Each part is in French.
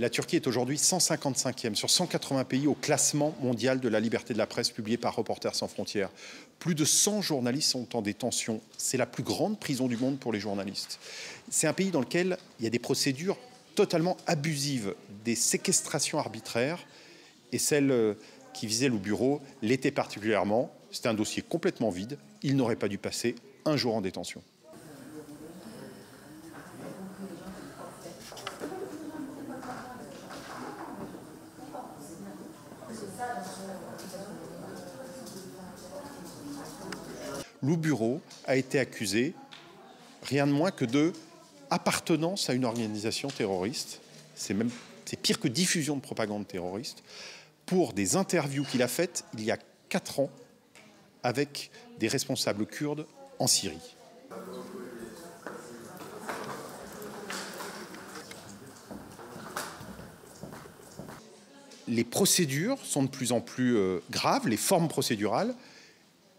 La Turquie est aujourd'hui 155e sur 180 pays au classement mondial de la liberté de la presse publié par Reporters sans frontières. Plus de 100 journalistes sont en détention. C'est la plus grande prison du monde pour les journalistes. C'est un pays dans lequel il y a des procédures totalement abusives, des séquestrations arbitraires, et celle qui visait le bureau l'était particulièrement. C'était un dossier complètement vide. Il n'aurait pas dû passer un jour en détention. Le bureau a été accusé, rien de moins que de appartenance à une organisation terroriste. C'est pire que diffusion de propagande terroriste, pour des interviews qu'il a faites il y a 4 ans avec des responsables kurdes en Syrie. Les procédures sont de plus en plus graves, les formes procédurales,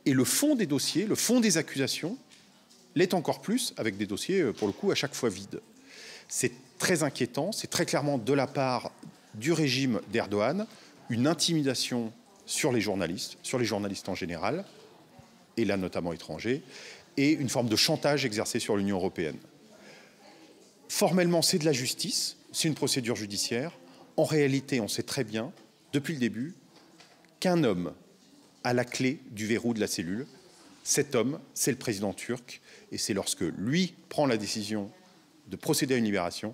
et le fond des dossiers, le fond des accusations, l'est encore plus, avec des dossiers, pour le coup, à chaque fois vides. C'est très inquiétant, c'est très clairement de la part du régime d'Erdogan, une intimidation sur les journalistes en général, et là notamment étrangers, et une forme de chantage exercé sur l'Union européenne. Formellement, c'est de la justice, c'est une procédure judiciaire. En réalité, on sait très bien, depuis le début, qu'un homme a la clé du verrou de la cellule. Cet homme, c'est le président turc, et c'est lorsque lui prend la décision de procéder à une libération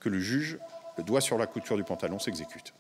que le juge, le doigt sur la couture du pantalon, s'exécute.